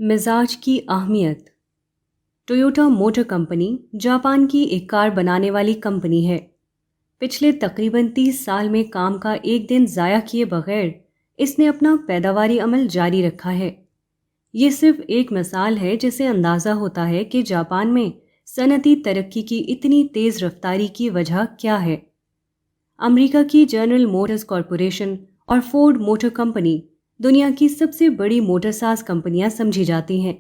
مزاج کی اہمیت۔ ٹویوٹا موٹر کمپنی جاپان کی ایک کار بنانے والی کمپنی ہے۔ پچھلے تقریباً 30 سال میں کام کا ایک دن ضائع کیے بغیر اس نے اپنا پیداواری عمل جاری رکھا ہے۔ یہ صرف ایک مثال ہے جس سے اندازہ ہوتا ہے کہ جاپان میں صنعتی ترقی کی اتنی تیز رفتاری کی وجہ کیا ہے۔ امریکہ کی جنرل موٹرز کارپوریشن اور فورڈ موٹر کمپنی دنیا کی سب سے بڑی موٹر ساز کمپنیاں سمجھی جاتی ہیں،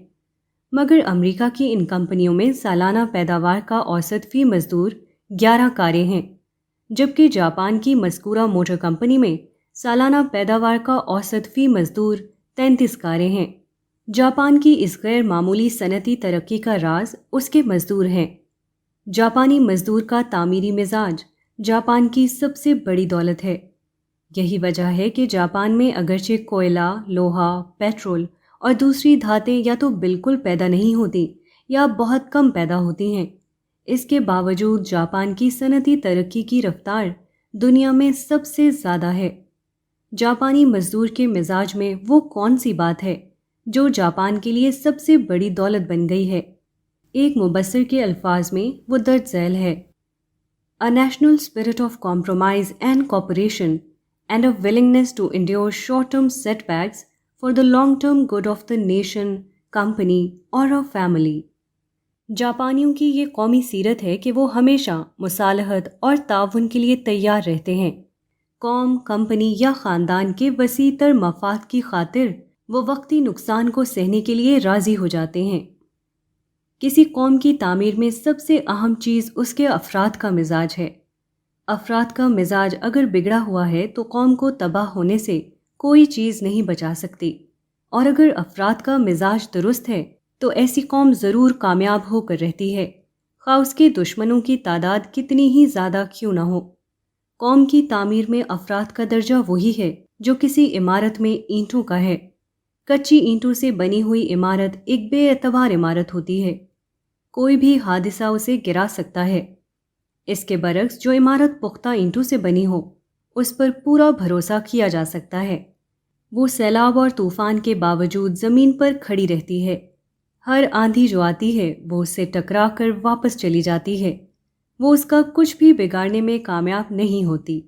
مگر امریکہ کی ان کمپنیوں میں سالانہ پیداوار کا اوسط فی مزدور 11 کاریں ہیں، جبکہ جاپان کی مذکورہ موٹر کمپنی میں سالانہ پیداوار کا اوسط فی مزدور 33 کاریں ہیں۔ جاپان کی اس غیر معمولی صنعتی ترقی کا راز اس کے مزدور ہیں۔ جاپانی مزدور کا تعمیری مزاج جاپان کی سب سے بڑی دولت ہے۔ یہی وجہ ہے کہ جاپان میں اگرچہ کوئلہ، لوہا، پیٹرول اور دوسری دھاتیں یا تو بالکل پیدا نہیں ہوتی یا بہت کم پیدا ہوتی ہیں، اس کے باوجود جاپان کی صنعتی ترقی کی رفتار دنیا میں سب سے زیادہ ہے۔ جاپانی مزدور کے مزاج میں وہ کون سی بات ہے جو جاپان کے لیے سب سے بڑی دولت بن گئی ہے؟ ایک مبصر کے الفاظ میں وہ درج ذیل ہے: A national spirit of compromise and cooperation and a willingness to endure short-term setbacks for the long-term good of the nation, company or a family۔ جاپانیوں کی یہ قومی سیرت ہے کہ وہ ہمیشہ مصالحت اور تعاون کے لیے تیار رہتے ہیں۔ قوم، کمپنی یا خاندان کے وسیع تر مفاد کی خاطر وہ وقتی نقصان کو سہنے کے لیے راضی ہو جاتے ہیں۔ کسی قوم کی تعمیر میں سب سے اہم چیز اس کے افراد کا مزاج ہے۔ افراد کا مزاج اگر بگڑا ہوا ہے تو قوم کو تباہ ہونے سے کوئی چیز نہیں بچا سکتی، اور اگر افراد کا مزاج درست ہے تو ایسی قوم ضرور کامیاب ہو کر رہتی ہے، خواہ اس کے دشمنوں کی تعداد کتنی ہی زیادہ کیوں نہ ہو۔ قوم کی تعمیر میں افراد کا درجہ وہی ہے جو کسی عمارت میں اینٹوں کا ہے۔ کچی اینٹوں سے بنی ہوئی عمارت ایک بے اعتبار عمارت ہوتی ہے، کوئی بھی حادثہ اسے گرا سکتا ہے۔ اس کے برعکس جو عمارت پختہ اینٹوں سے بنی ہو، اس پر پورا بھروسہ کیا جا سکتا ہے۔ وہ سیلاب اور طوفان کے باوجود زمین پر کھڑی رہتی ہے۔ ہر آندھی جو آتی ہے وہ اس سے ٹکرا کر واپس چلی جاتی ہے، وہ اس کا کچھ بھی بگاڑنے میں کامیاب نہیں ہوتی۔